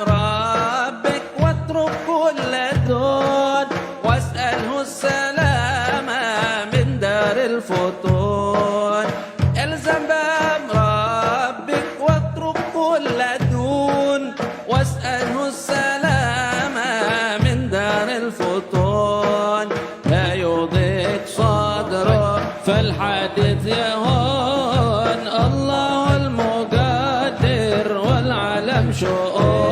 ربك واترك كل دون، واسأله السلامة من دار الفتون. الزم بأمر ربك واترك كل دون، واسأله السلامة من دار الفتون. لا يضيق صدرك فالحديث يهون، الله المقدر والعالم شؤون.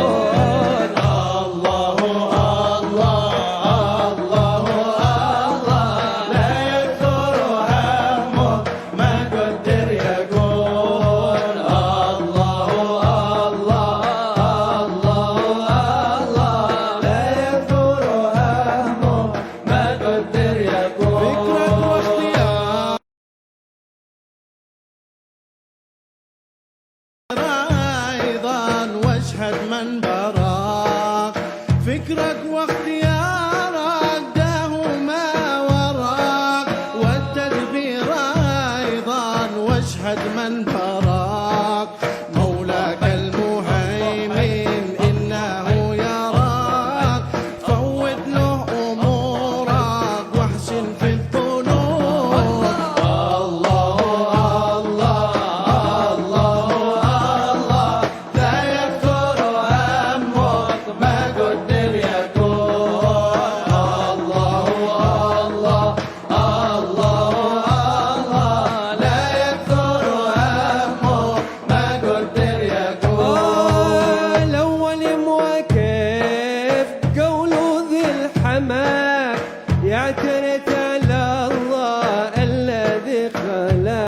من براك فكرك واختيارك داهما وراك، والتدبير أيضا واشهد من براك. مولاك المهيمن إنه يراك، فوت له أمورك واحسن في الظنون. يعترف على الله الذي خلق.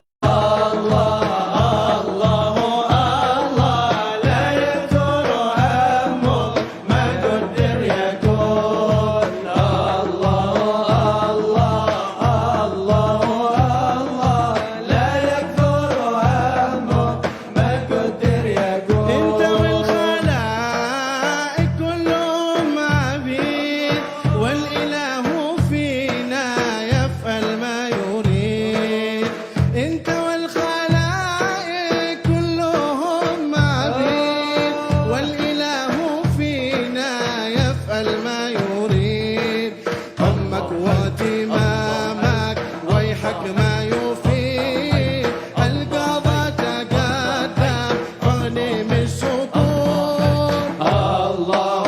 واتمامك ويحك ما يفيد، القضاء تقدم غنيم السكون. الله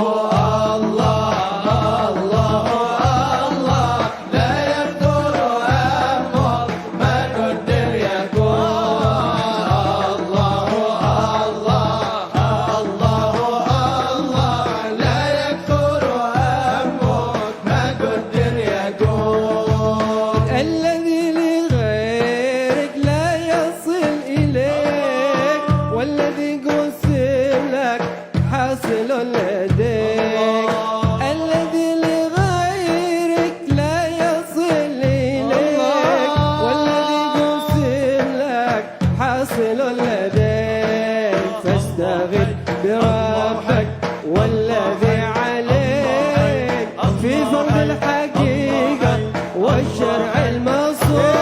الله الله الله، لا يقدر همك ما قدر يكون. الله الله الله الله، لا يقدر همك ما قدر يكون. الذي لغيرك لا يصل إليك، والذي قسم لك حاصل لديك. الذي لغيرك لا يصل إليك، والذي قسم لك حاصل لديك. فاستغل بربك والذي عليك في فرض الحقيقة والشرع المصون.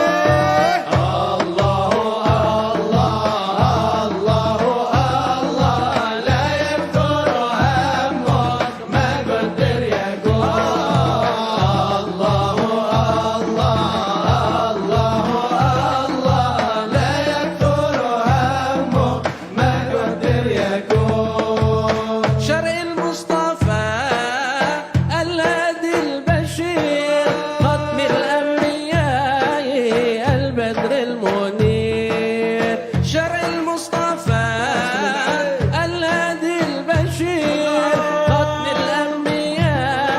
شرع المصطفى الهادي البشير، ختم الأنبياء البدر المنير. شرع المصطفى الهادي البشير، ختم الأنبياء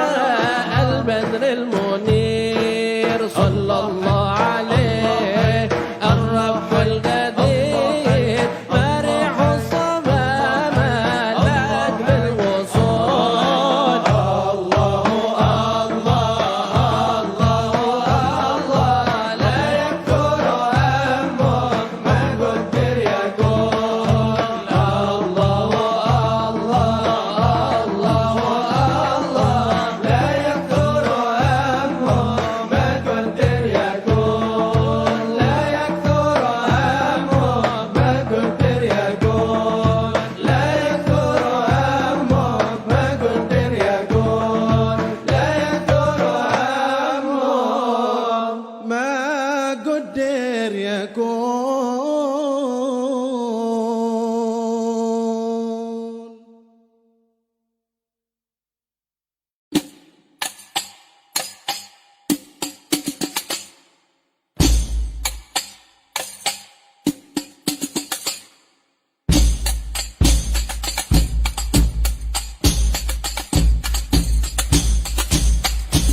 البدر المنير. صلى الله عليه الرب القدير، بارح الصمام ملاك بالوصول. الله الله الله، لا يكثر همك ما قدر يكون. الله الله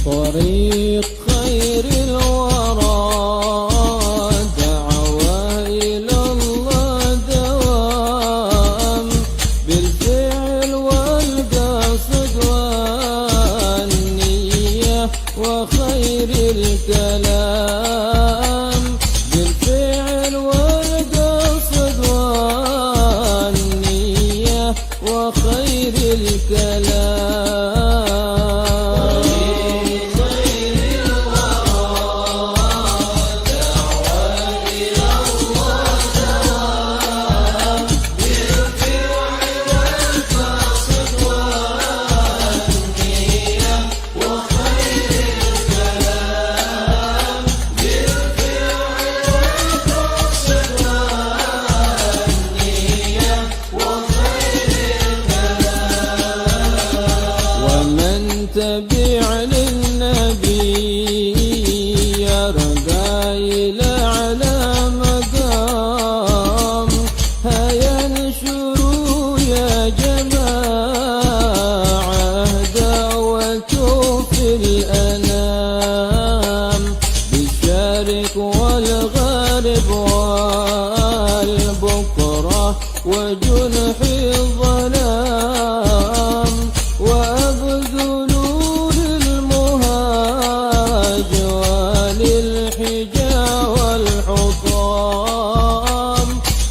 طريق خير الورى دعوة إلى الله دوام بالفعل والقصد والنية وخير الكلام بالفعل والقصد والنية وخير الكلام تبع للنبي يرقى إلى على مقام هيا انشروا يا جماعة دعوة في الأنام بالشرق والغرب والبكرة وجنح الظلام وأبذل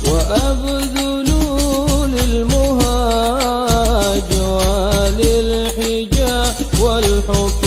وأبذلوا للمهاج وللحجاج والحطام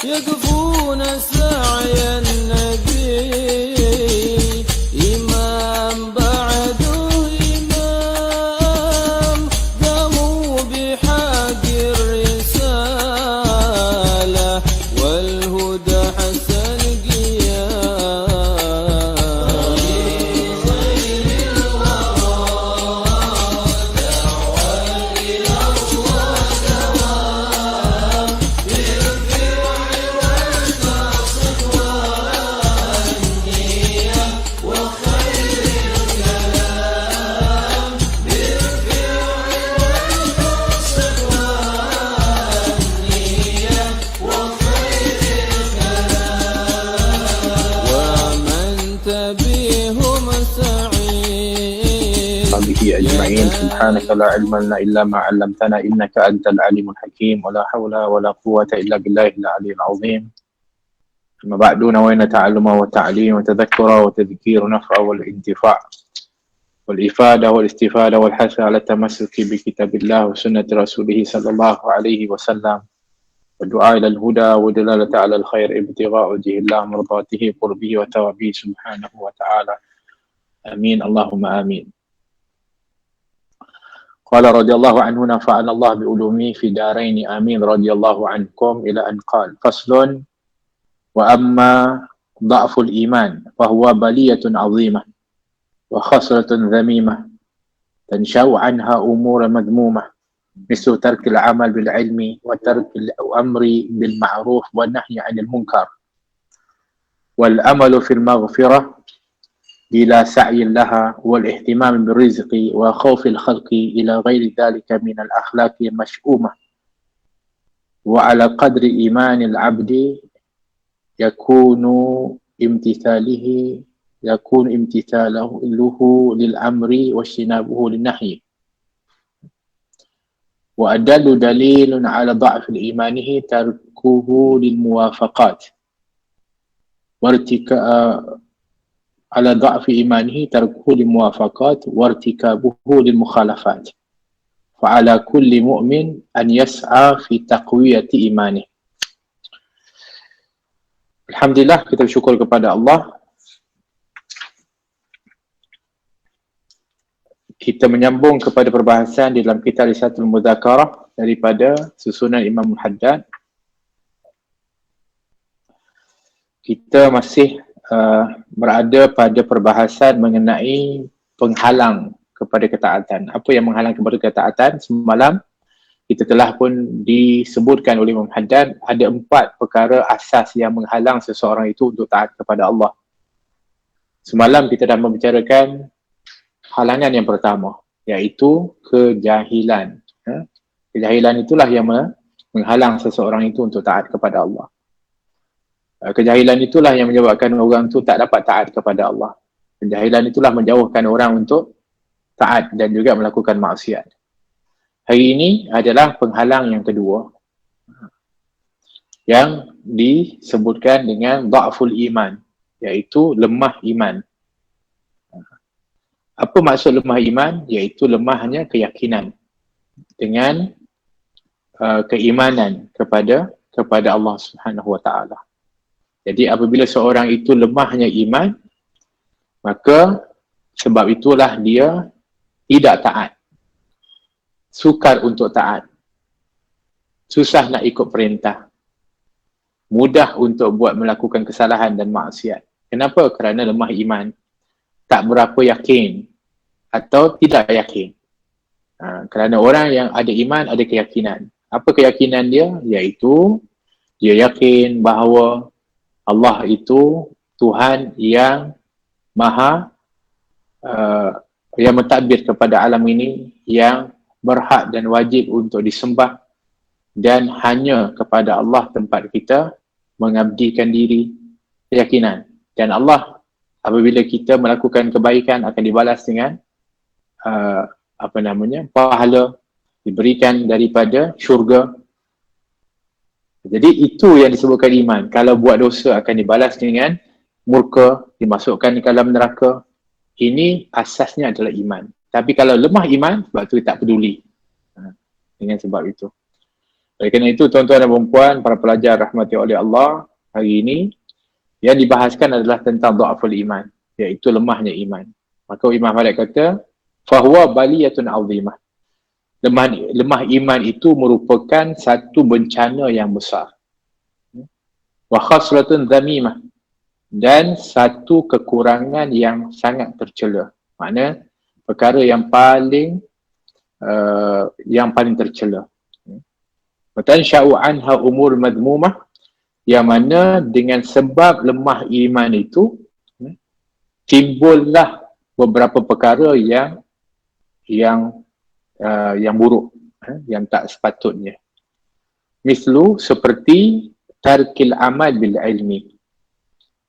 يقفون سعي النبي إمام بعده إمام قاموا بحق الرسالة والهدى حسن قيام بهم سعيد به أجمعين. سبحانك لا علم لنا إلا ما علمتنا إنك أنت العليم الحكيم ولا حول ولا قوة إلا بالله العلي العظيم. أما بعد نوينا تعلم وتعليم وتذكر وتذكير نفع والانتفاع والإفادة والاستفادة والحث على التمسك بكتاب الله وسنة رسوله صلى الله عليه وسلم والدعاء إلى الهدى ودلالة على الخير ابتغاء وجه الله مرضاته قربه وثوابه سبحانه وتعالى. آمين اللهم آمين. قال رضي الله عنه نفعنا الله بعلومه في دارين آمين رضي الله عنكم إلى أن قال فصل وأما ضعف الإيمان فهو بلية عظيمة وخسرة ذميمة تنشأ عنها أمور مذمومة مثل ترك العمل بالعلم وترك الأمر بالمعروف والنهي عن المنكر والأمل في المغفرة بلا سعي لها والاهتمام بالرزق وخوف الخلق إلى غير ذلك من الأخلاق المشؤومة. وعلى قدر إيمان العبد يكون امتثاله للأمر واجتنابه للنهي. وأدل دليل على ضعف الإيمان تركه للموافقات على ضعف إيمانه تركه للموافقات وارتكابه للمخالفات fa'ala kulli mu'min an yas'a fi taqwiyati imanih. Alhamdulillah, kita bersyukur kepada Allah. Kita menyambung kepada perbahasan di dalam kitab Risatul Mudzakarah daripada susunan Imam Haddad. Kita masih berada pada perbahasan mengenai penghalang kepada ketaatan. Apa yang menghalang kepada ketaatan? Semalam kita telah pun disebutkan oleh Imam Haddad ada 4 perkara asas yang menghalang seseorang itu untuk taat kepada Allah. Semalam kita dah membicarakan halangan yang pertama, iaitu kejahilan. Kejahilan itulah yang menghalang seseorang itu untuk taat kepada Allah. Kejahilan itulah yang menyebabkan orang itu tak dapat taat kepada Allah. Kejahilan itulah menjauhkan orang untuk taat dan juga melakukan maksiat. Hari ini adalah penghalang yang kedua, yang disebutkan dengan dha'ful iman, iaitu lemah iman. Apa maksud lemah iman? Iaitu lemahnya keyakinan dengan keimanan kepada Allah Subhanahu Wa Taala. Jadi apabila seorang itu lemahnya iman, maka sebab itulah dia tidak taat, sukar untuk taat, susah nak ikut perintah, mudah untuk melakukan kesalahan dan maksiat. Kenapa? Kerana lemah iman, tak berapa yakin atau tidak yakin. Kerana orang yang ada iman ada keyakinan. Apa keyakinan dia? Iaitu dia yakin bahawa Allah itu Tuhan yang maha yang mentadbir kepada alam ini, yang berhak dan wajib untuk disembah, dan hanya kepada Allah tempat kita mengabdikan diri. Keyakinan. Dan Allah apabila kita melakukan kebaikan akan dibalas dengan pahala, diberikan daripada syurga. Jadi itu yang disebutkan iman. Kalau buat dosa akan dibalas dengan murka, dimasukkan ke dalam neraka. Ini asasnya adalah iman. Tapi kalau lemah iman, sebab tu tak peduli dengan sebab itu. Oleh kerana itu, tuan-tuan dan puan-puan, para pelajar rahmati oleh Allah, hari ini yang dibahaskan adalah tentang dha'ful iman, iaitu lemahnya iman. Maka Imam Malik kata, fahuwa baliyatun azimah. Lemah iman itu merupakan satu bencana yang besar. Wa khaslatun dhamimah, dan satu kekurangan yang sangat tercela. Makna perkara yang paling tercela. Watansha'u anha umur madmumah, yang mana dengan sebab lemah iman itu timbullah beberapa perkara yang buruk, yang tak sepatutnya. Mislu seperti tarkil amal bil ilmi.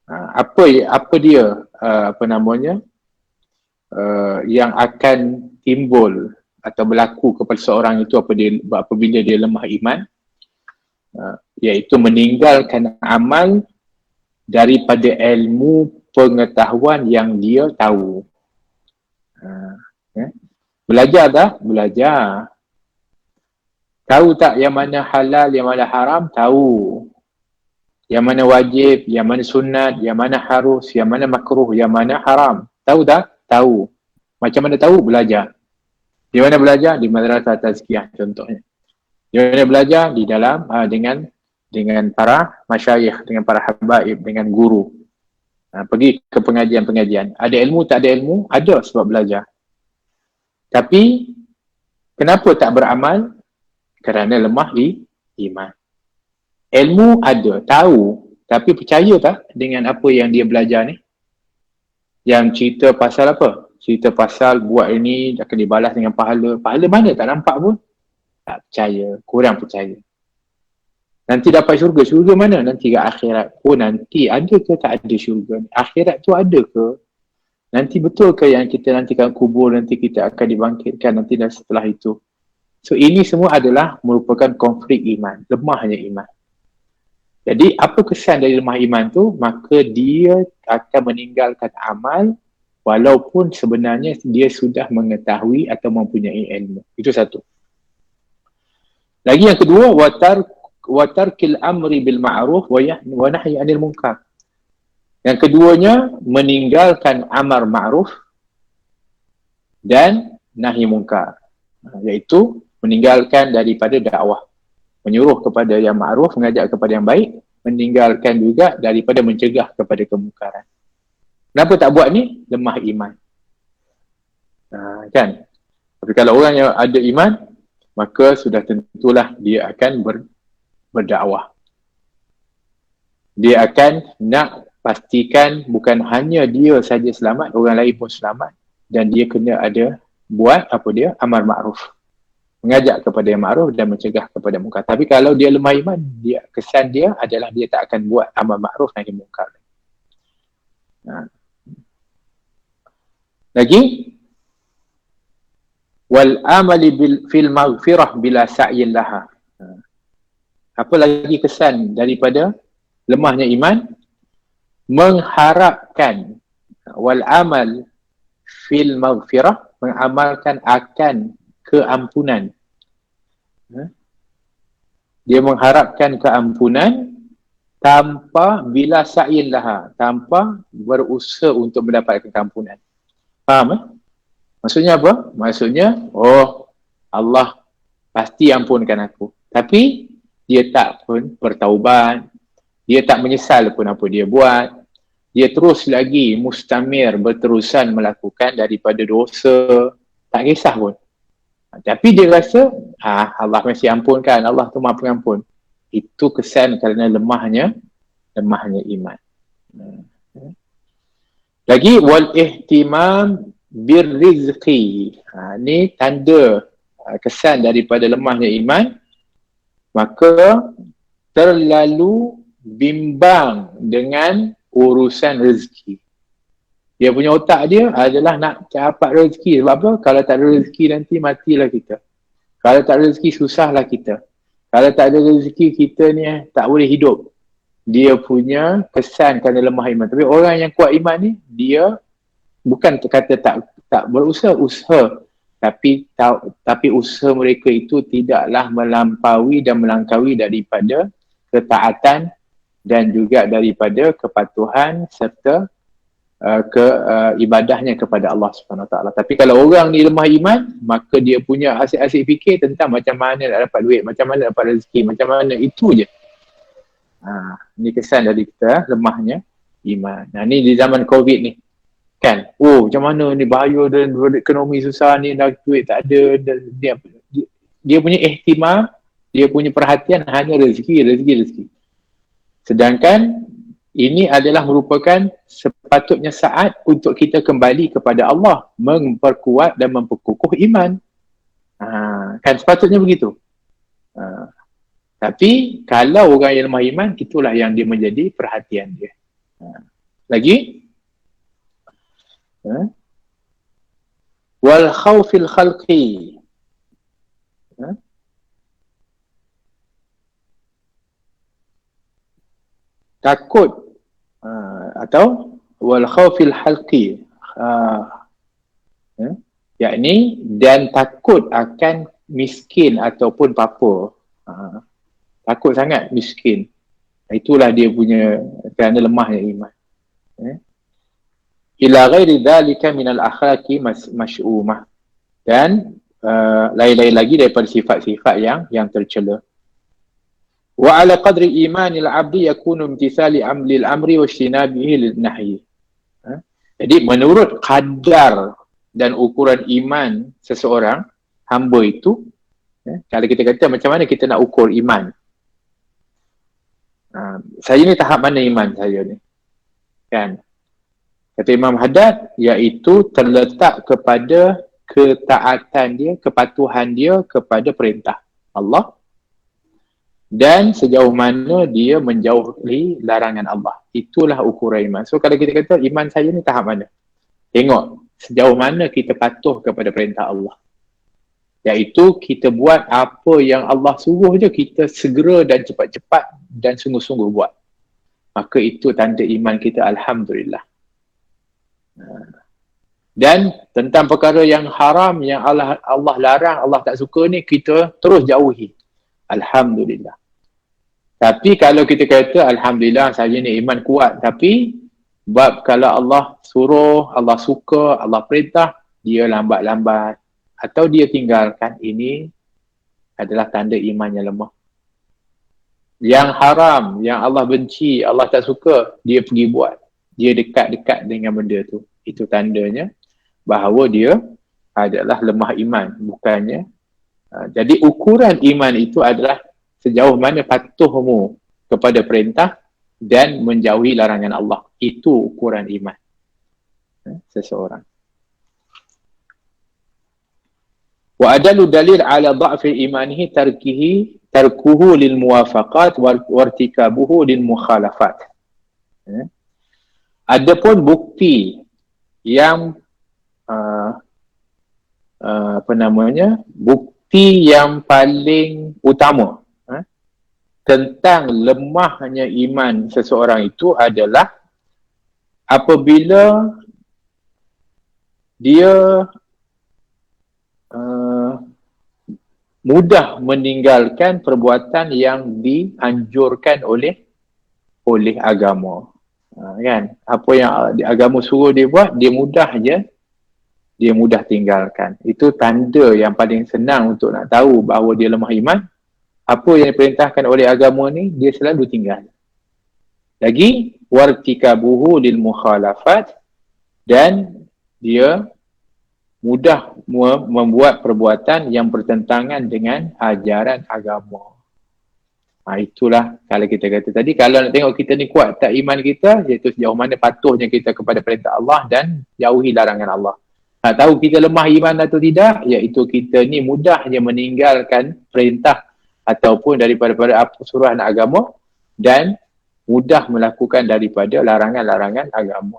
Apa dia yang akan timbul atau berlaku kepada seorang itu apabila dia lemah iman, iaitu meninggalkan amal daripada ilmu pengetahuan yang dia tahu. Belajar tak? Belajar. Tahu tak yang mana halal, yang mana haram? Tahu. Yang mana wajib, yang mana sunat, yang mana harus, yang mana makruh, yang mana haram. Tahu tak? Tahu. Macam mana tahu? Belajar. Di mana belajar? Di madrasah tazkiyah contohnya. Di mana belajar? Di dalam dengan para masyayikh, dengan para habaib, dengan guru. Pergi ke pengajian-pengajian. Ada ilmu, tak ada ilmu? Ada sebab belajar. Tapi kenapa tak beramal? Kerana lemah iman. Ilmu ada, tahu, tapi percaya tak dengan apa yang dia belajar ni? Yang cerita pasal apa? Cerita pasal buat ini akan dibalas dengan pahala. Pahala mana? Tak nampak pun. Tak percaya, kurang percaya. Nanti dapat syurga. Syurga mana? Nanti ke akhirat. Oh nanti ada ke tak ada syurga? Akhirat tu ada ke? Nanti betul ke yang kita nantikan kubur, nanti kita akan dibangkitkan nanti dan setelah itu? So ini semua adalah merupakan konflik iman, lemahnya iman. Jadi apa kesan dari lemah iman tu? Maka dia akan meninggalkan amal walaupun sebenarnya dia sudah mengetahui atau mempunyai ilmu. Itu satu. Lagi yang kedua, wa tarkil amri bil ma'ruf wa nahyi 'anil munkar. Yang keduanya, meninggalkan amar ma'ruf dan nahi munkar, iaitu meninggalkan daripada dakwah, menyuruh kepada yang ma'ruf, mengajak kepada yang baik, meninggalkan juga daripada mencegah kepada kemungkaran. Kenapa tak buat ni? Lemah iman. Kan? Tapi kalau orang yang ada iman, maka sudah tentulah dia akan berdakwah. Dia akan nak pastikan bukan hanya dia saja selamat, orang lain pun selamat, dan dia kena ada buat apa dia? Amar ma'ruf. Mengajak kepada yang ma'ruf dan mencegah kepada munkar. Tapi kalau dia lemah iman, kesan dia adalah dia tak akan buat amar ma'ruf nahi munkar. Lagi, wal amali fil maghfirah bila sa'yin laha. Apa lagi kesan daripada lemahnya iman? Mengharapkan, wal amal fil maghfirah, mengamalkan akan keampunan. Dia mengharapkan keampunan tanpa bila sa'yin laha, tanpa berusaha untuk mendapatkan keampunan. Faham? Maksudnya apa? Maksudnya, Allah pasti ampunkan aku. Tapi dia tak pun bertaubat, dia tak menyesal pun apa dia buat. Dia terus lagi mustamir, berterusan melakukan daripada dosa, tak kisah pun. Tapi dia rasa, Allah masih ampunkan, Allah tu Maha Pengampun. Itu kesan kerana lemahnya iman. Lagi, wal ihtimam birrizqi. Ni tanda kesan daripada lemahnya iman. Maka terlalu bimbang dengan urusan rezeki. Dia punya otak dia adalah nak dapat rezeki. Sebab apa? Kalau tak ada rezeki nanti matilah kita. Kalau tak ada rezeki susahlah kita. Kalau tak ada rezeki kita ni tak boleh hidup. Dia punya kesan kerana lemah iman. Tapi orang yang kuat iman ni, dia bukan kata tak berusaha, usaha. Tapi usaha mereka itu tidaklah melampaui dan melangkaui daripada ketaatan dan juga daripada kepatuhan serta ibadahnya kepada Allah SWT. Tapi kalau orang ni lemah iman, maka dia punya asyik-asyik fikir tentang macam mana nak dapat duit, macam mana nak dapat rezeki, macam mana, itu je. Ini kesan dari kita lemahnya iman. Ni di zaman COVID ni kan, macam mana ni bahaya dan ekonomi susah ni, dah duit tak ada, dan dia punya ihtimam, dia punya perhatian hanya rezeki. Sedangkan ini adalah merupakan sepatutnya saat untuk kita kembali kepada Allah, memperkuat dan memperkukuh iman. Kan sepatutnya begitu. Tapi kalau orang yang lemah iman, itulah yang dia menjadi perhatian dia. Lagi, wal khawfil khalqi. Takut atau wal khawfil halqi, yakni dan takut akan miskin ataupun papa. Takut sangat miskin. Itulah dia punya kerana lemahnya iman. Ila ghairi dhalika minal akhlaqi masy'umah. Dan lain-lain lagi daripada sifat-sifat yang tercela. Wa ala qadri imanil abdi yakunu imtithali amlil amri wa ijtinabihi lil nahyi. Jadi menurut kadar dan ukuran iman seseorang, hamba itu, kalau kita kata macam mana kita nak ukur iman. Saya ni tahap mana iman saya ni? Kan? Kata Imam Haddad, iaitu terletak kepada ketaatan dia, kepatuhan dia kepada perintah Allah, dan sejauh mana dia menjauhi larangan Allah. Itulah ukuran iman. So kalau kita kata iman saya ni tahap mana? Tengok sejauh mana kita patuh kepada perintah Allah. Iaitu kita buat apa yang Allah suruh je, kita segera dan cepat-cepat dan sungguh-sungguh buat. Maka itu tanda iman kita, alhamdulillah. Dan tentang perkara yang haram, yang Allah larang, Allah tak suka ni, kita terus jauhi. Alhamdulillah. Tapi kalau kita kata Alhamdulillah saja ni iman kuat, tapi bab kalau Allah suruh, Allah suka, Allah perintah, dia lambat-lambat atau dia tinggalkan, ini adalah tanda iman yang lemah. Yang haram, yang Allah benci, Allah tak suka, dia pergi buat, dia dekat-dekat dengan benda tu, itu tandanya bahawa dia adalah lemah iman. Bukannya jadi ukuran iman itu adalah sejauh mana patuhmu kepada perintah dan menjauhi larangan Allah. Itu ukuran iman seseorang. Wa adalu dalil ala dha'fi imanihi tarkuhu lil muwafaqat wa irtikabuhu lil mukhalafat. Adapun bukti yang bukti yang paling utama tentang lemahnya iman seseorang itu adalah apabila dia mudah meninggalkan perbuatan yang dianjurkan oleh agama. Kan? Apa yang agama suruh dia buat, dia mudah tinggalkan. Itu tanda yang paling senang untuk nak tahu bahawa dia lemah iman. Apa yang diperintahkan oleh agama ni, dia selalu tinggal. Lagi, wartikabuhu lil mukhalafat, dan dia mudah membuat perbuatan yang bertentangan dengan ajaran agama. Itulah kalau kita kata tadi, kalau nak tengok kita ni kuat tak iman kita, iaitu sejauh mana patuhnya kita kepada perintah Allah dan jauhi larangan Allah. Nak tahu kita lemah iman atau tidak, iaitu kita ni mudahnya meninggalkan perintah ataupun daripada suruhan agama dan mudah melakukan daripada larangan-larangan agama.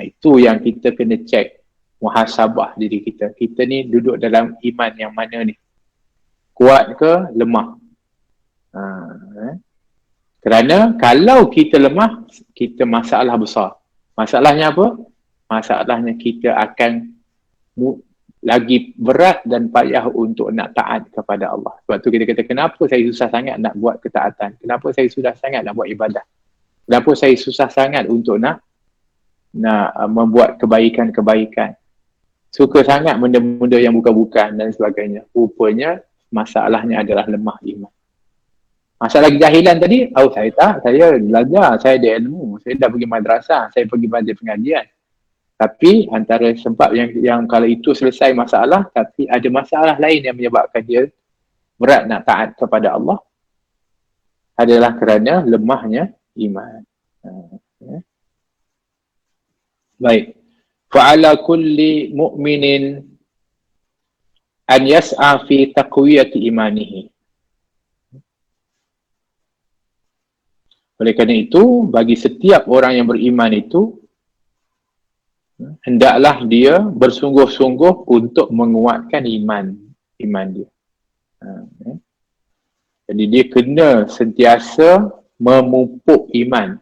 Itu yang kita kena cek, muhasabah diri kita. Kita ni duduk dalam iman yang mana ni? Kuat ke lemah? Kerana kalau kita lemah, kita masalah besar. Masalahnya apa? Masalahnya kita akan lagi berat dan payah untuk nak taat kepada Allah. Sebab tu kita kata, kenapa saya susah sangat nak buat ketaatan? Kenapa saya susah sangat nak buat ibadah? Kenapa saya susah sangat untuk nak membuat kebaikan-kebaikan? Suka sangat benda-benda yang bukan-bukan dan sebagainya. Rupanya masalahnya adalah lemah iman. Masalah kejahilan tadi, saya belajar, saya ada ilmu, saya dah pergi madrasah, saya pergi majlis pengajian. Tapi antara sebab yang kalau itu selesai masalah, tapi ada masalah lain yang menyebabkan dia berat nak taat kepada Allah, adalah kerana lemahnya iman. Baik. Fa'ala kulli mu'minin an yas'a fi taqwiyati imanihi. Oleh kerana itu, bagi setiap orang yang beriman itu, hendaklah dia bersungguh-sungguh untuk menguatkan iman dia. Jadi dia kena sentiasa memupuk iman.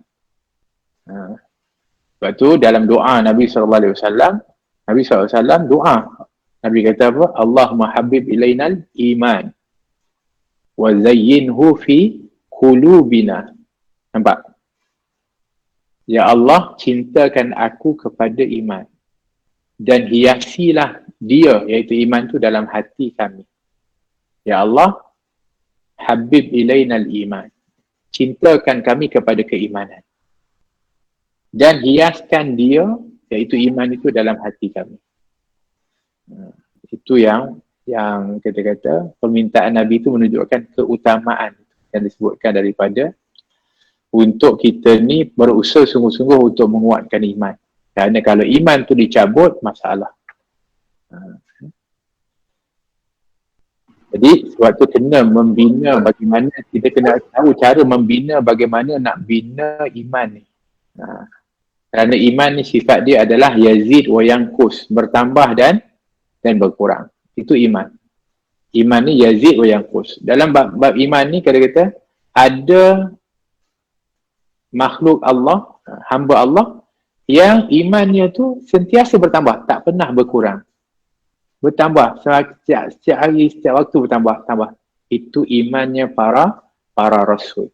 Sebab tu dalam doa Nabi SAW, Nabi SAW doa. Nabi kata apa? Allahumma habib ilainal iman wa zayyinhu fi qulubina. Nampak? Ya Allah, cintakan aku kepada iman dan hiasilah dia, iaitu iman tu, dalam hati kami. Ya Allah, habib ilainal iman, cintakan kami kepada keimanan dan hiaskan dia, iaitu iman itu, dalam hati kami. Itu yang kita kata permintaan Nabi itu menunjukkan keutamaan yang disebutkan daripada untuk kita ni berusaha sungguh-sungguh untuk menguatkan iman. Kerana kalau iman tu dicabut, masalah. Jadi sebab tu kena membina bagaimana, kita kena tahu cara membina bagaimana nak bina iman ni. Kerana iman ni sifat dia adalah yazid wa yanqus, bertambah dan berkurang. Itu iman. Iman ni yazid wa yanqus. Dalam bab iman ni kata ada makhluk Allah, hamba Allah, yang imannya tu sentiasa bertambah, tak pernah berkurang. Bertambah, setiap hari, setiap waktu bertambah. Itu imannya para rasul.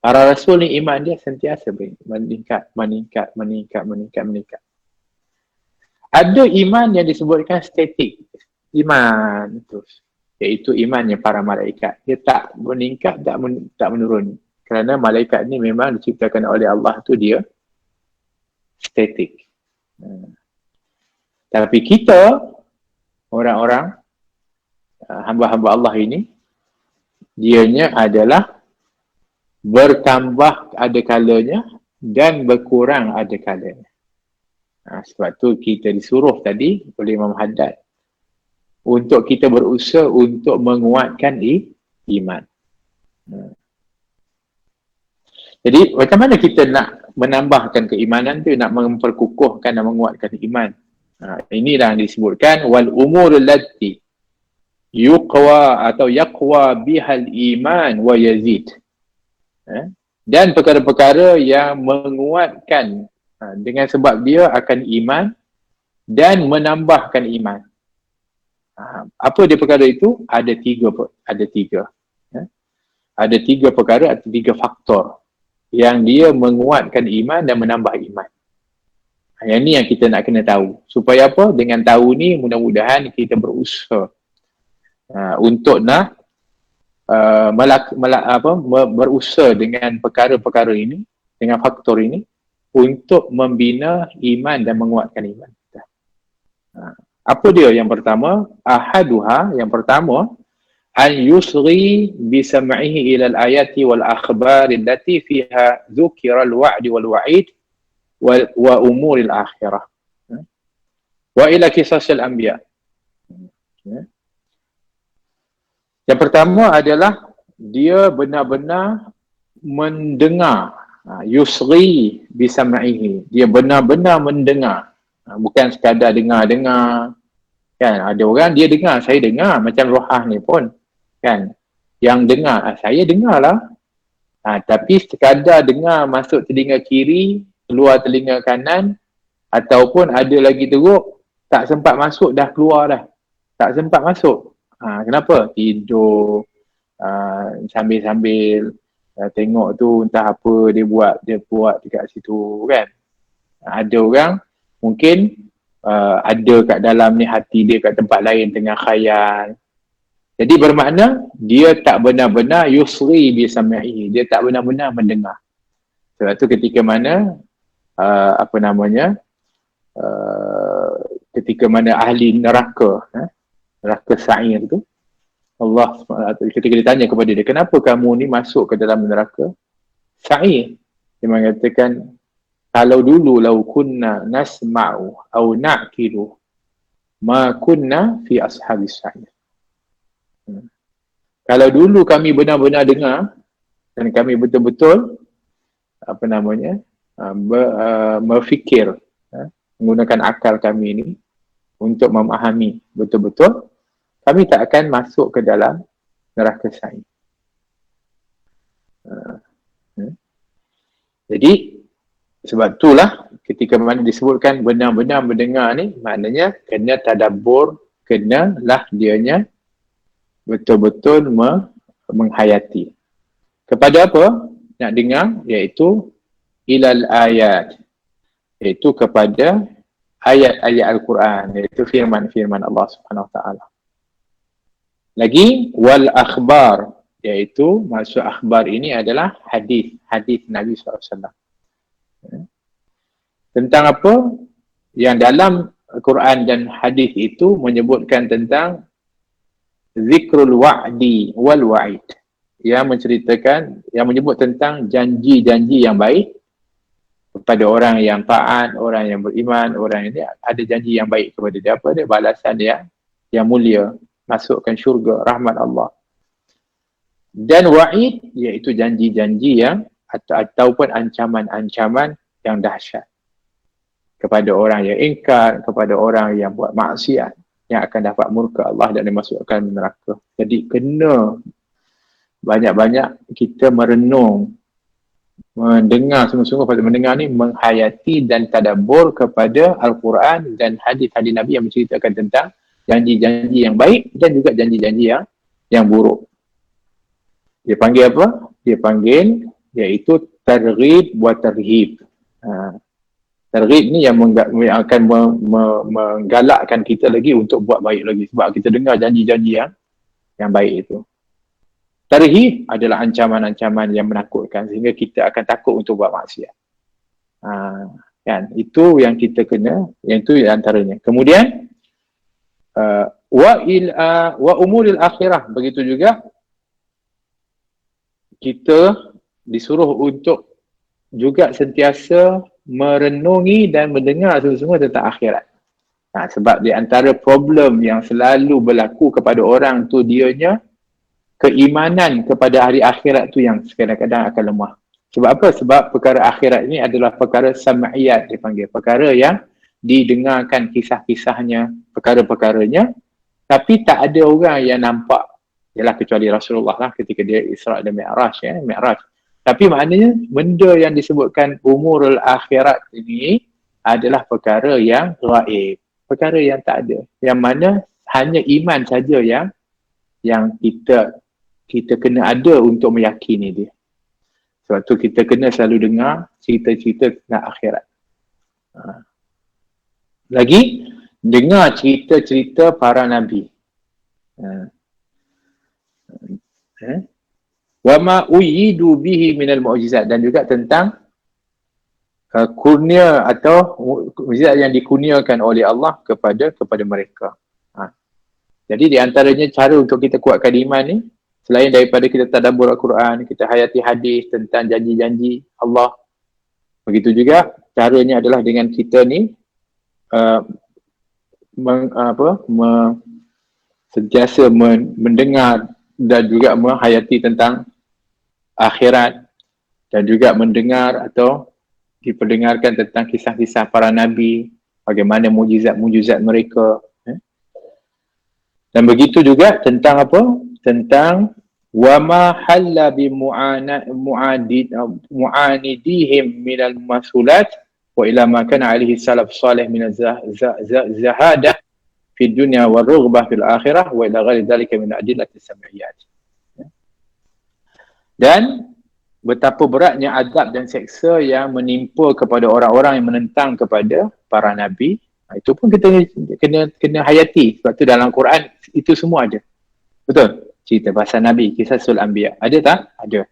Para rasul ni iman dia sentiasa meningkat. Ada iman yang disebutkan statik. Iman terus. Iaitu imannya para malaikat. Dia tak meningkat, tak menurun. Kerana malaikat ni memang diciptakan oleh Allah tu dia statik. Tapi kita, orang-orang, hamba-hamba Allah ini, dianya adalah bertambah ada kalanya dan berkurang ada kalanya. Sebab tu kita disuruh tadi oleh Imam Haddad untuk kita berusaha untuk menguatkan iman. Jadi macam mana kita nak menambahkan keimanan tu, nak memperkukuhkan dan menguatkan iman? Inilah yang disebutkan wal umurul lati yuqwa atau yaqwa bihal iman wa yazid. Dan perkara-perkara yang menguatkan dengan sebab dia akan iman dan menambahkan iman. Apa dia perkara itu? Ada tiga. Ada tiga perkara atau tiga faktor yang dia menguatkan iman dan menambah iman. Yang ni yang kita nak kena tahu. Supaya apa? Dengan tahu ni mudah-mudahan kita berusaha untuk nak berusaha dengan perkara-perkara ini, dengan faktor ini untuk membina iman dan menguatkan iman kita. Apa dia yang pertama? Ahaduha, yang pertama, an yusghi bi sam'ihi ila al-ayati wal akhbar allati fiha dhukira al-wa'd wal wa'id wa umuril akhirah wa ila qisasil anbiya. Yang pertama adalah dia benar-benar mendengar, yusghi bi sam'ihi, dia benar-benar mendengar, bukan sekadar dengar-dengar. Kan ada orang dia dengar, saya dengar, macam Rohah ni pun kan, yang dengar, saya dengar lah. Tapi sekadar dengar masuk telinga kiri, keluar telinga kanan, ataupun ada lagi teruk, tak sempat masuk dah keluar dah. Tak sempat masuk. Kenapa? Tidur, sambil-sambil tengok tu entah apa dia buat dekat situ kan. Ada orang mungkin ada kat dalam ni hati dia kat tempat lain tengah khayal. Jadi bermakna dia tak benar-benar yusri bi sam'ihi, dia tak benar-benar mendengar. Sebab tu ketika mana ketika mana ahli neraka sa'ir tu, Allah ketika ditanya kepada dia, kenapa kamu ni masuk ke dalam neraka sa'ir? Dia mengatakan, kalau dulu lau kunna nasma'u au na'kilu ma kunna fi ashabis sa'ir. Kalau dulu kami benar-benar dengar dan kami betul-betul berfikir, menggunakan akal kami ini untuk memahami betul-betul, kami tak akan masuk ke dalam neraka sa'ir. Jadi sebab itulah ketika mana disebutkan benar-benar mendengar ni, maknanya kena tadabbur, kenalah dianya betul-betul menghayati. Kepada apa nak dengar? Iaitu ilal ayat, iaitu kepada ayat-ayat Al-Quran, iaitu firman-firman Allah Subhanahu Wa Taala. Lagi wal akhbar, iaitu maksud akhbar ini adalah hadis Nabi SAW. Tentang apa? Yang dalam Al-Quran dan hadis itu menyebutkan tentang zikrul wa'di wal wa'id, yang menceritakan, yang menyebut tentang janji-janji yang baik kepada orang yang taat, orang yang beriman, orang ini ada janji yang baik kepada dia, apa dia? Balasan yang mulia, masukkan syurga, rahmat Allah. Dan wa'id, iaitu janji-janji yang ataupun ancaman-ancaman yang dahsyat kepada orang yang ingkar, kepada orang yang buat maksiat, yang akan dapat murka Allah dan dimasukkan neraka. Jadi kena banyak-banyak kita merenung, mendengar sungguh-sungguh pada mendengar ni, menghayati dan tadabbur kepada Al-Quran dan hadis-hadis Nabi yang menceritakan tentang janji-janji yang baik dan juga janji-janji yang buruk. Dia panggil apa? Dia panggil iaitu targhib wa tarhib. Targhib ni yang akan menggalakkan kita lagi untuk buat baik lagi, sebab kita dengar janji-janji yang baik itu. Tarhib adalah ancaman-ancaman yang menakutkan sehingga kita akan takut untuk buat maksiat. Kan, itu yang kita kena, yang itu antaranya. Kemudian wa umuril akhirah, begitu juga kita disuruh untuk juga sentiasa merenungi dan mendengar semua tentang akhirat. Sebab di antara problem yang selalu berlaku kepada orang tu, dianya keimanan kepada hari akhirat tu yang kadang-kadang akan lemah. Sebab apa? Sebab perkara akhirat ini adalah perkara sam'iyat dipanggil. Perkara yang didengarkan kisah-kisahnya, perkara-perkaranya, tapi tak ada orang yang nampak. Ialah kecuali Rasulullah lah ketika dia Isra' dan Mi'raj. Mi'raj. Tapi maknanya benda yang disebutkan umurul akhirat ini adalah perkara yang gaib. Perkara yang tak ada. Yang mana hanya iman saja yang kita kena ada untuk meyakini dia. Sebab tu kita kena selalu dengar cerita-cerita tentang akhirat. Lagi, dengar cerita-cerita para nabi. Wa ma uyidu bihi minal mu'jizat, dan juga tentang kurnia atau mukjizat yang dikurniakan oleh Allah kepada mereka. Jadi di antaranya cara untuk kita kuatkan iman ni, selain daripada kita tadabbur Al-Quran, kita hayati hadis tentang janji-janji Allah, begitu juga caranya adalah dengan kita ni sentiasa mendengar dan juga menghayati tentang akhirat, dan juga mendengar atau diperdengarkan tentang kisah-kisah para nabi, bagaimana mukjizat-mukjizat mereka. Dan begitu juga tentang apa? Tentang wa ma halla bi mu'anidihim minal masulat wa ila ma kana alaihi salaf salih min zahadah fi dunya wa rughbah fil akhirah wa ila ghairi dhalika min adillati sam'iyat. Dan betapa beratnya azab dan seksa yang menimpa kepada orang-orang yang menentang kepada para nabi. Itu pun kita kena hayati. Sebab tu dalam Quran itu semua ada. Betul? Cerita pasal nabi, kisah sul anbiya. Ada tak? Ada.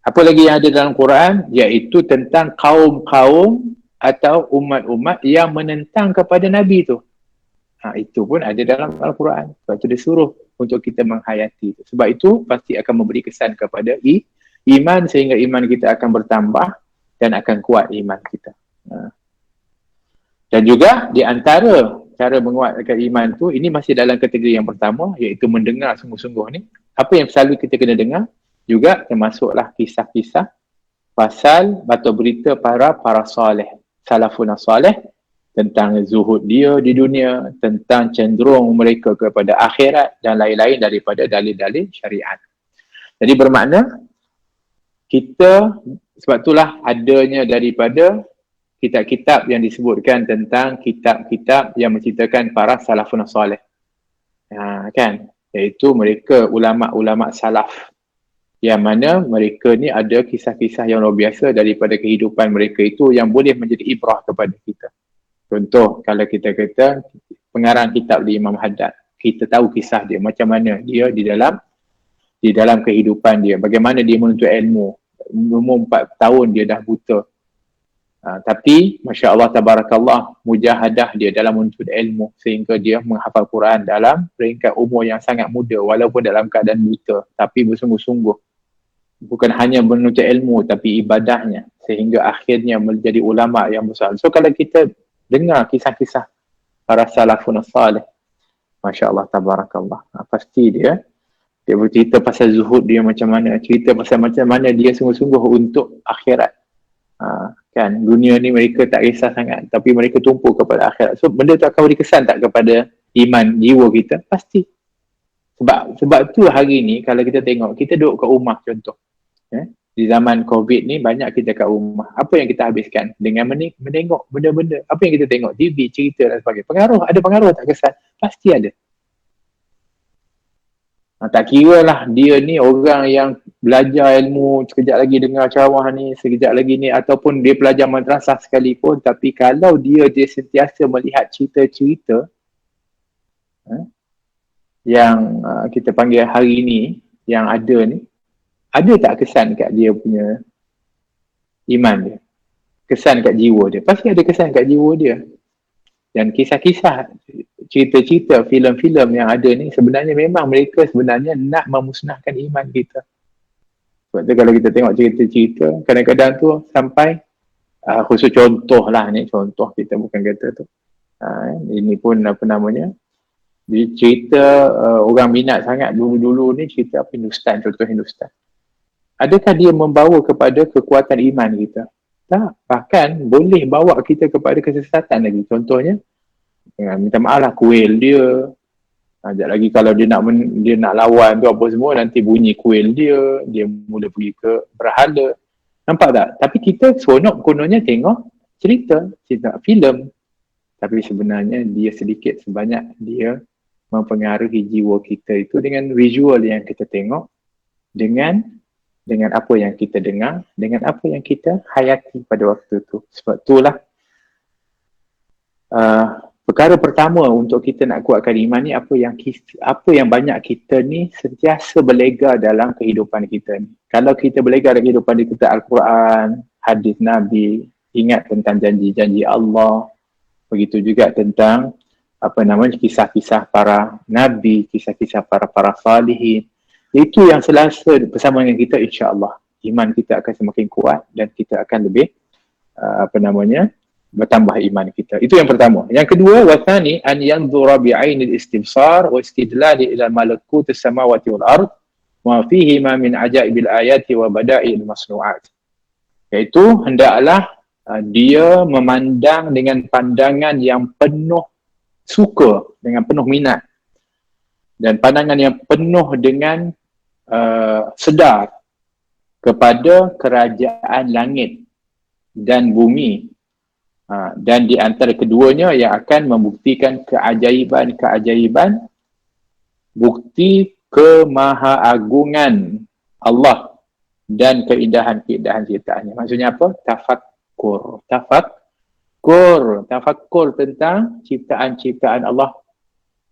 Apa lagi yang ada dalam Quran? Iaitu tentang kaum-kaum atau umat-umat yang menentang kepada nabi tu. Itu pun ada dalam Al-Quran. Sebab tu dia suruh untuk kita menghayati. Sebab itu pasti akan memberi kesan kepada iman, sehingga iman kita akan bertambah dan akan kuat iman kita. Dan juga di antara cara menguatkan iman tu, ini masih dalam kategori yang pertama, iaitu mendengar sungguh-sungguh ni. Apa yang selalu kita kena dengar juga termasuklah kisah-kisah pasal atau berita para soleh, salafun soleh, tentang zuhud dia di dunia, tentang cenderung mereka kepada akhirat dan lain-lain daripada dalil-dalil syariat. Jadi bermakna kita, sebab itulah adanya daripada kitab-kitab yang disebutkan tentang kitab-kitab yang menceritakan para salafun soleh. Kan? Iaitu mereka ulama'-ulama' salaf, yang mana mereka ni ada kisah-kisah yang luar biasa daripada kehidupan mereka itu yang boleh menjadi ibrah kepada kita. Contoh, kalau kita kata pengarang kitab di Imam Haddad, kita tahu kisah dia, macam mana dia di dalam kehidupan dia, bagaimana dia menuntut ilmu. Umur 4 tahun dia dah buta. Tapi Masya Allah Tabarakallah, mujahadah dia dalam menuntut ilmu sehingga dia menghafal Quran dalam peringkat umur yang sangat muda, walaupun dalam keadaan buta, tapi bersungguh-sungguh. Bukan hanya menuntut ilmu, tapi ibadahnya, sehingga akhirnya menjadi ulama yang besar. So kalau kita dengar kisah-kisah para salafun salih, Masya Allah Tabarakallah, pasti dia bercerita pasal zuhud dia macam mana, cerita pasal macam mana dia sungguh-sungguh untuk akhirat. Kan, dunia ni mereka tak kisah sangat, tapi mereka tumpu kepada akhirat. So benda tu akan beri kesan tak kepada iman jiwa kita? Pasti. Sebab tu hari ni kalau kita tengok, kita duduk kat rumah contoh, di zaman COVID ni banyak kita kat rumah. Apa yang kita habiskan dengan menengok benda-benda? Apa yang kita tengok? TV, cerita dan sebagainya. Ada pengaruh tak kesan? Pasti ada. Tak kira lah dia ni orang yang belajar ilmu, sekejap lagi dengar ceramah ni, sekejap lagi ni, ataupun dia pelajar madrasah sekalipun, tapi kalau dia sentiasa melihat cerita-cerita yang kita panggil hari ni, yang ada ni, ada tak kesan kat dia punya iman dia? Kesan kat jiwa dia? Pasti ada kesan kat jiwa dia. Dan kisah-kisah, cerita-cerita, filem-filem yang ada ni sebenarnya memang mereka sebenarnya nak memusnahkan iman kita. Sebab tu kalau kita tengok cerita-cerita, kadang-kadang tu sampai khusus contoh lah ni, contoh kita bukan kata tu. Ini pun apa namanya, cerita orang minat sangat dulu-dulu ni cerita apa, Hindustan, contoh Hindustan. Adakah dia membawa kepada kekuatan iman kita? Tak, bahkan boleh bawa kita kepada kesesatan lagi. Contohnya, minta maaf lah, kuil dia. Sekejap lagi kalau dia nak lawan tu apa semua, nanti bunyi kuil dia mula pergi ke berhala. Nampak tak? Tapi kita seronok kononnya tengok cerita filem. Tapi sebenarnya dia sedikit sebanyak dia mempengaruhi jiwa kita itu dengan visual yang kita tengok, dengan apa yang kita dengar, dengan apa yang kita hayati pada waktu itu. Sebab itulah perkara pertama untuk kita nak kuatkan iman ni, apa yang banyak kita ni sentiasa berlega dalam kehidupan kita ni. Kalau kita berlega dalam kehidupan kita, Al-Quran, hadis Nabi, ingat tentang janji-janji Allah, begitu juga tentang kisah-kisah para Nabi, kisah-kisah para salihin. Itu yang selasa bersama dengan kita, insya-Allah iman kita akan semakin kuat dan kita akan lebih bertambah iman kita. Itu yang pertama. Yang kedua, wathani an yanzura bi'ainil istibsar wa istidlal ila malakut as-samawati wal ard wa fihi ma min ajaibil ayati wa bada'il masnu'at. Iaitu hendaklah dia memandang dengan pandangan yang penuh suka, dengan penuh minat, dan pandangan yang penuh dengan sedar kepada kerajaan langit dan bumi, dan di antara keduanya yang akan membuktikan keajaiban-keajaiban, bukti kemahaagungan Allah dan keindahan-keindahan ciptaannya. Maksudnya apa? Tafakkur tentang ciptaan-ciptaan Allah.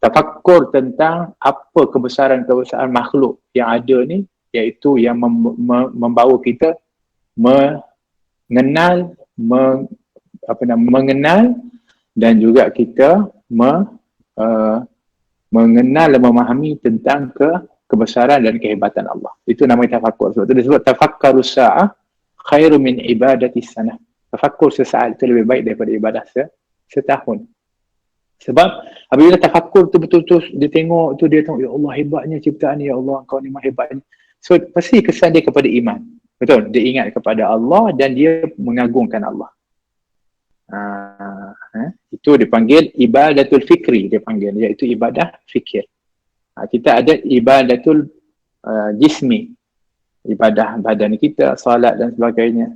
Tafakkur tentang apa kebesaran-kebesaran makhluk yang ada ni, iaitu yang membawa kita mengenal dan juga kita mengenal dan memahami tentang kebesaran dan kehebatan Allah. Itu namanya tafakkur. Sebab itu disebut tafakkarus sa'ah khairu min ibadati sanah. Tafakkur sesaat itu lebih baik daripada ibadah setahun. Sebab apabila tafakkur tu betul-betul dia tengok tu, dia tengok, ya Allah hebatnya ciptaan ni, ya Allah kau ni mah hebatnya. So pasti kesan dia kepada iman. Betul, dia ingat kepada Allah dan dia mengagungkan Allah. Itu dipanggil ibadatul fikri, dia panggil, iaitu ibadah fikir. Kita ada ibadatul jismi, ibadah badan kita, salat dan sebagainya.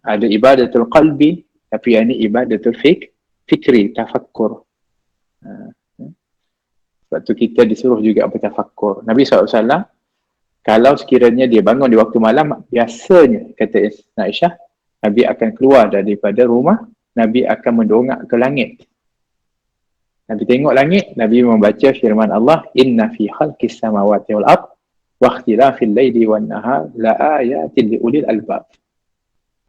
Ada ibadatul qalbi, tapi ini ibadatul fikri, tafakkur. Sebab tu kita disuruh juga bertafakkur. Nabi SAW, kalau sekiranya dia bangun di waktu malam, biasanya, kata Aisyah, Nabi akan keluar daripada rumah, Nabi akan mendongak ke langit. Nabi tengok langit, Nabi membaca firman Allah, inna fi khalqis samawati wal ard wa ikhtilafil laili wan nahar la ayatin li ulil albab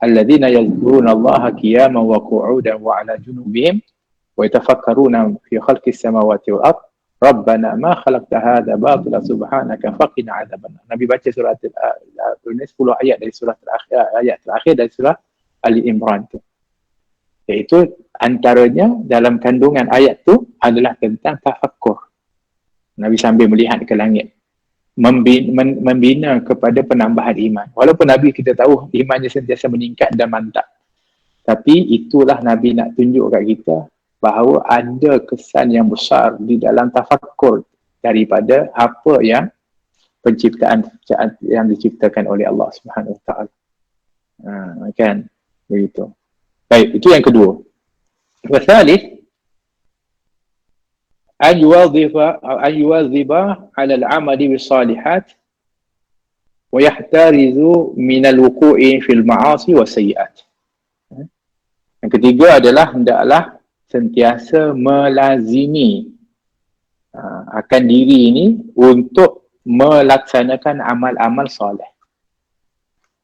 alladzina yadhkuruna Allaha qiyaman wa qu'udan wa 'ala junubihim wa yatafakkaruna fi khalqis samawati wal ard rabbana ma khalaqta hadha batila subhanaka faqina 'adzabannar. Nabi baca surah 10 ayat dari surah terakhir dari surah Ali Imran tu. Iaitu antaranya dalam kandungan ayat tu adalah tentang tafakkur. Nabi sambil melihat ke langit, membina kepada penambahan iman. Walaupun Nabi kita tahu imannya sentiasa meningkat dan mantap, tapi itulah Nabi nak tunjuk kat kita bahawa ada kesan yang besar di dalam tafakkur daripada apa yang penciptaan yang diciptakan oleh Allah Subhanahu Wa Taala. Kan begitu. Baik, itu yang kedua. Wasalih, an yuwadhiba 'ala al-'amali bis-salihat wa yahtarizu min al-wuqu'i fil ma'asi was-sayyi'at. Yang ketiga adalah hendaklah sentiasa melazimi akan diri ini untuk melaksanakan amal-amal soleh.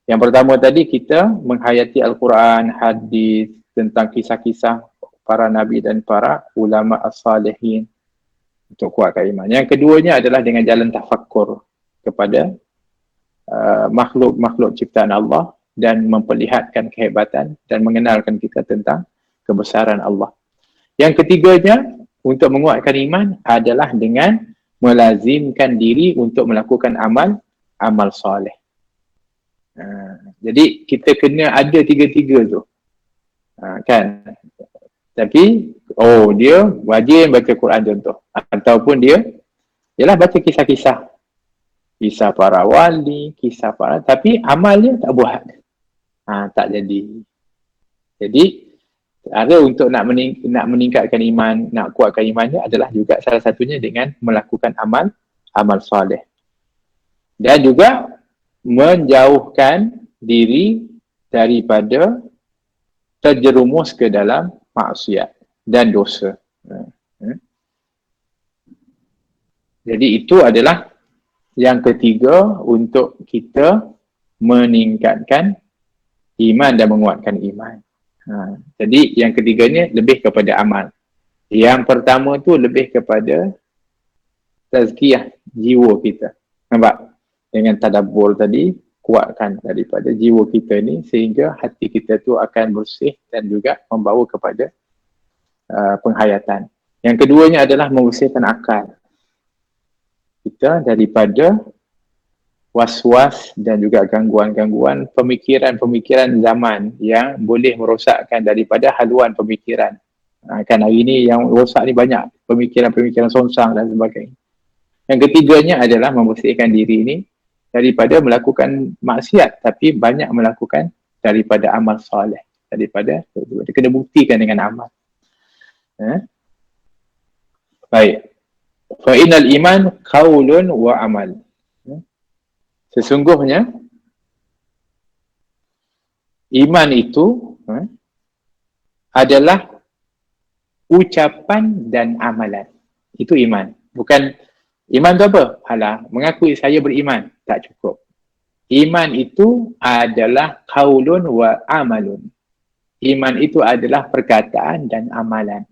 Yang pertama tadi kita menghayati Al-Quran, hadis tentang kisah-kisah para nabi dan para ulama as-salihin untuk kuatkan iman. Yang keduanya adalah dengan jalan tafakkur kepada makhluk-makhluk ciptaan Allah dan memperlihatkan kehebatan dan mengenalkan kita tentang kebesaran Allah. Yang ketiganya untuk menguatkan iman adalah dengan melazimkan diri untuk melakukan amal soleh. Jadi kita kena ada tiga-tiga tu. Kan? Tapi dia wajib baca Quran contoh, ataupun dia ialah baca kisah-kisah para wali, kisah para, tapi amalnya tak buat. Tak jadi. Jadi cara untuk nak meningkatkan iman, nak kuatkan imannya adalah juga salah satunya dengan melakukan amal soleh. Dan juga menjauhkan diri daripada terjerumus ke dalam maksiat dan dosa. Jadi itu adalah yang ketiga untuk kita meningkatkan iman dan menguatkan iman. Jadi yang ketiganya lebih kepada amal. Yang pertama tu lebih kepada tazkiyah jiwa kita. Nampak? Dengan tadabbur tadi, kuatkan daripada jiwa kita ni sehingga hati kita tu akan bersih dan juga membawa kepada penghayatan. Yang keduanya adalah membersihkan akal kita daripada was-was dan juga gangguan-gangguan pemikiran-pemikiran zaman yang boleh merosakkan daripada haluan pemikiran. Kan hari ni yang rosak ni banyak, pemikiran-pemikiran songsang dan sebagainya. Yang ketiganya adalah membersihkan diri ini daripada melakukan maksiat, tapi banyak melakukan daripada amal soleh, daripada kena buktikan dengan amal. Baik. Fa innal iman qaulun wa amal. Sesungguhnya iman itu adalah ucapan dan amalan. Itu iman. Bukan iman tu apa? Mengakui saya beriman. Tak cukup. Iman itu adalah qaulun wa amalun. Iman itu adalah perkataan dan amalan.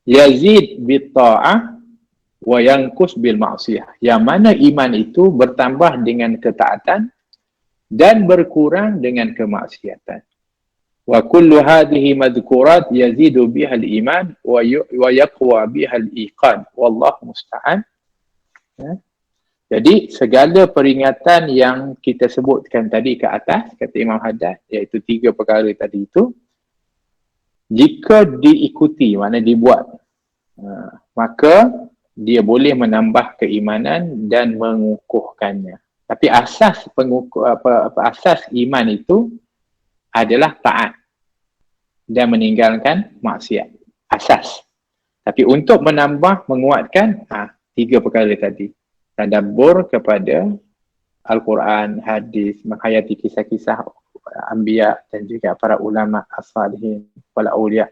Yazid bitta'ah wa yanqus bil ma'siyah. Yang mana iman itu bertambah dengan ketaatan dan berkurang dengan kemaksiatan. Wa kullu hadhihi madhkurat yazidu biha al-iman wa yaqwa biha al-iqan. Wallahu musta'an. Jadi segala peringatan yang kita sebutkan tadi ke atas, kata Imam Haddad, iaitu 3 perkara tadi itu, jika diikuti, maknanya dibuat, maka dia boleh menambah keimanan dan mengukuhkannya. Tapi asas asas iman itu adalah taat dan meninggalkan maksiat. Asas. Tapi untuk menambah, menguatkan 3 perkara tadi. Tadabbur kepada Al-Quran, hadis, menghayati kisah-kisah anbiya dan juga para ulama as-salihin, wal awliya.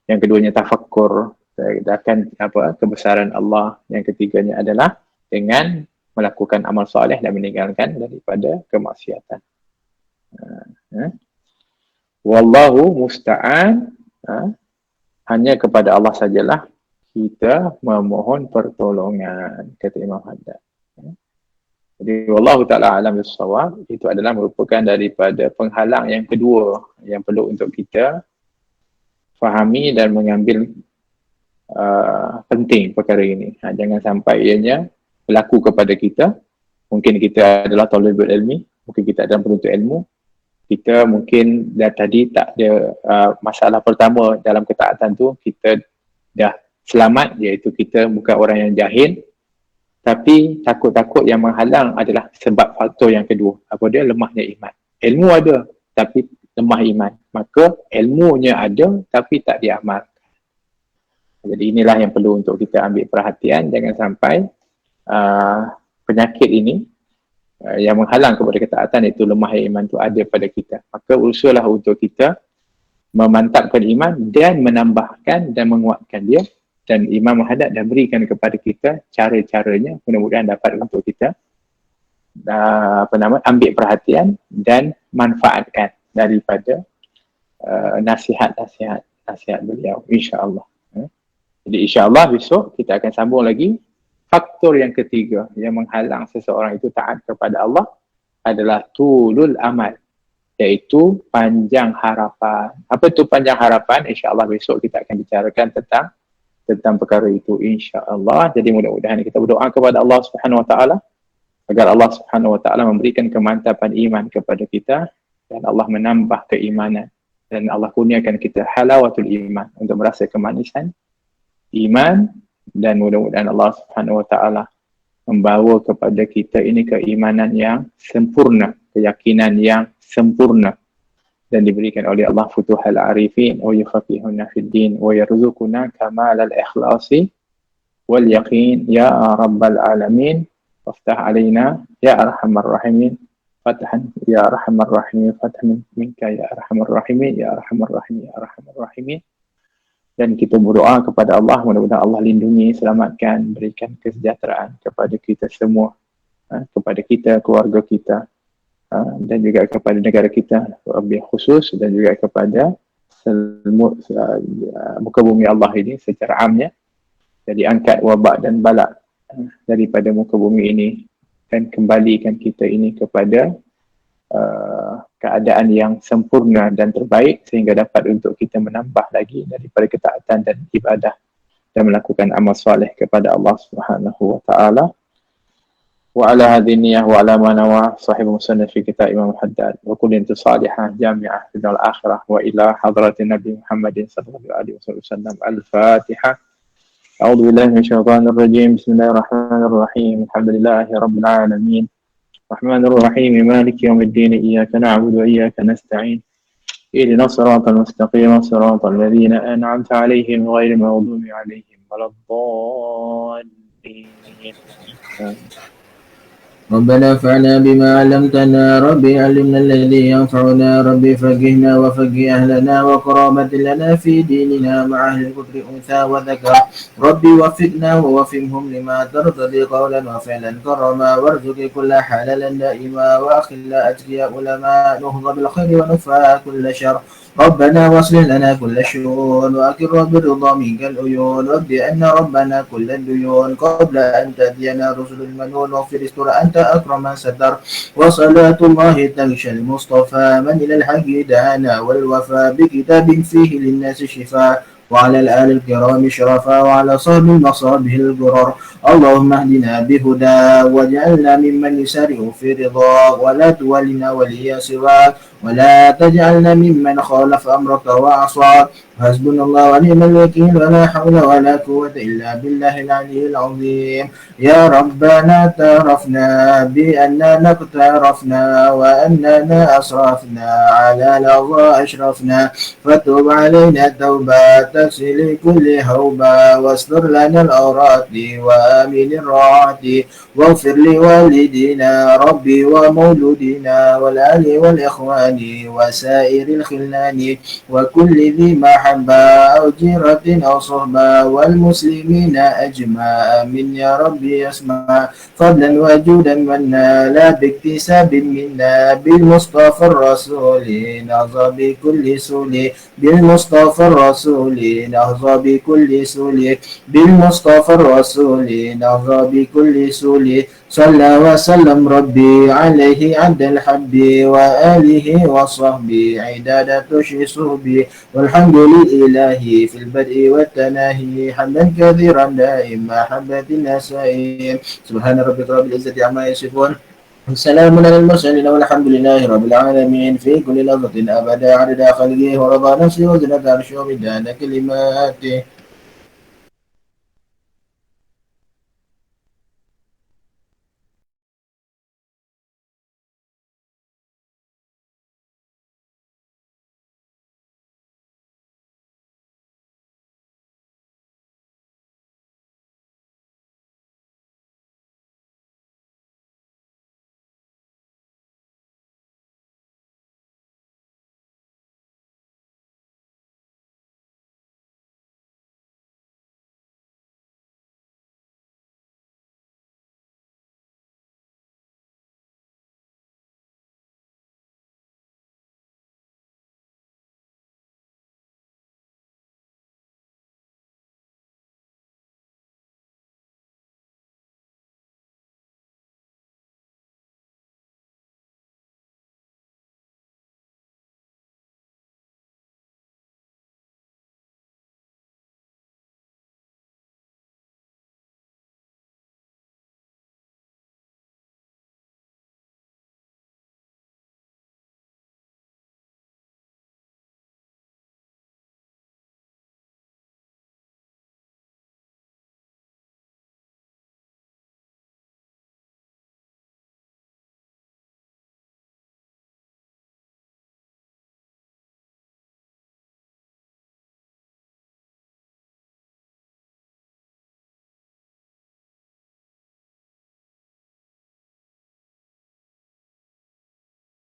Yang keduanya tafakkur akan kebesaran Allah. Yang ketiganya adalah dengan melakukan amal soleh dan meninggalkan daripada kemaksiatan. Wallahu musta'an. Hanya kepada Allah sajalah kita memohon pertolongan, kata Imam Haddad. Jadi wallahu ta'ala alam bis-shawab, itu adalah merupakan daripada penghalang yang kedua yang perlu untuk kita fahami dan mengambil penting perkara ini. Jangan sampai ianya berlaku kepada kita. Mungkin kita adalah talibul ilmi, mungkin kita adalah penuntut ilmu, kita mungkin dah tadi tak ada masalah pertama dalam ketaatan tu, kita dah selamat, iaitu kita bukan orang yang jahil. Tapi takut-takut yang menghalang adalah sebab faktor yang kedua. Apa dia? Lemahnya iman. Ilmu ada tapi lemah iman. Maka ilmunya ada tapi tak diamalkan. Jadi inilah yang perlu untuk kita ambil perhatian, jangan sampai penyakit ini yang menghalang kepada ketaatan, iaitu lemah iman itu ada pada kita. Maka usullah untuk kita memantapkan iman dan menambahkan dan menguatkan dia, dan Imam Muhaddad dah berikan kepada kita cara-caranya, mudah-mudahan dapat untuk kita ambil perhatian dan manfaatkan daripada nasihat beliau, insya-Allah. Jadi insya-Allah besok kita akan sambung lagi. Faktor yang ketiga yang menghalang seseorang itu taat kepada Allah adalah tulul amal, iaitu panjang harapan. Apa itu panjang harapan? InsyaAllah besok kita akan bicarakan tentang perkara itu, insyaAllah. Jadi mudah-mudahan kita berdoa kepada Allah Subhanahu Wa Taala agar Allah Subhanahu Wa Taala memberikan kemantapan iman kepada kita, dan Allah menambah keimanan, dan Allah kurniakan kita halawatul iman, untuk merasa kemanisan iman. Dan mudah-mudahan Allah Subhanahu Wa Taala membawa kepada kita ini keimanan yang sempurna, keyakinan yang sempurna, dan diberikan oleh Allah futuhal arifin wa yufaqihuna fid din wa yarzuquna kamalal ikhlasi wal yaqin ya rabbal alamin. Waftah alaina ya arhamar rahimin, fathan ya arhamar rahimin, fathan minka ya arhamar rahimin, ya arhamar rahimin, ya arhamar rahimin. Dan kita berdoa kepada Allah, mudah-mudahan Allah lindungi, selamatkan, berikan kesejahteraan kepada kita semua, kepada kita, keluarga kita, dan juga kepada negara kita lebih khusus, dan juga kepada muka bumi Allah ini secara amnya. Jadi angkat wabak dan balak daripada muka bumi ini, dan kembalikan kita ini kepada keadaan yang sempurna dan terbaik, sehingga dapat untuk kita menambah lagi daripada ketaatan dan ibadah, dan melakukan amal soleh kepada Allah Subhanahu Wa Taala. Wa ala hadhihi niyyah wa ala ma nawa sahib musannaf fi kitab Imam Muhaddad wa kullu salihah jami'ah fil akhirah wa ila hadratin Nabi Muhammadin sallallahu alaihi wasallam. Al-Fatihah. A'udzu billahi minasyaitonir rajim. Bismillahirrahmanirrahim. Alhamdulillahirabbil alamin. الرحمن الرحيم مالك يوم الدين إياك نعبد وإياك نستعين اهدنا الصراط المستقيم صراط الذين أنعمت عليهم غير المغضوب عليهم ولا الضالين. ربنا انفعنا بما علمتنا ربي علمنا الذي ينفعنا ربي فقهنا وفقه أهلنا وقرابة لنا في ديننا مع أهل الكفر أنثى وذكر ربي وفقنا ووفقهم لما ترتضي قولا وفعلا كرما وارزق كل حلالا دائما وأخلا أتقياء علماء نهض بالخير ونفى كل شر ربنا واصلح لنا كل الشؤون وأكر بالرضا منك العيون رب أن ربنا كل الديون قبل أن تأتينا رسل المنون واغفر استر أنت أكرم من ستر وصلاة الله تغشى المصطفى من إلى الحق دعانا والوفاء بكتاب فيه للناس شفاء وعلى الآل الكرام شرفا وعلى صحب المصابه الغرر اللهم اهدنا بهدى واجعلنا ممن يسارع في رضاك ولا تولنا وليا سواك ولا تجعلنا ممن خالف أمرك وعصاك حسبنا الله ونعم الوكيل ولا حول ولا قوة إلا بالله العلي العظيم يا ربنا اعترفنا بأننا اقترفنا وأننا أسرفنا على لظى أشرفنا فتوب علينا توبة تغسل كل هوبة واستر لنا الأورات وآمن الراعات واغفر لوالدينا ربي ومولودنا والآل والإخوان وسائر الخلان وكل ذي محبة أو جيرة أو صحبة والمسلمين أجمع من يا ربي يسمع فضلا وجودا منا لا باكتساب منا بالمصطفى الرسول نهضى بكل سول بالمصطفى الرسول نهضى بكل سول بالمصطفى الرسول نهضى بكل سول صلى وسلم ربي عليه عند الحب وآله وصحبه عداد تشي صحبي والحمد لله في البدء والتناهي حمدا كثيرا دائما حبة النسائم سبحان ربك رب العزة عما يصفون السلام على المرسلين والحمد لله رب العالمين في كل لحظة أبدا عدد خلقه ورضا نفسه وزنة عرشه ومداد كلماته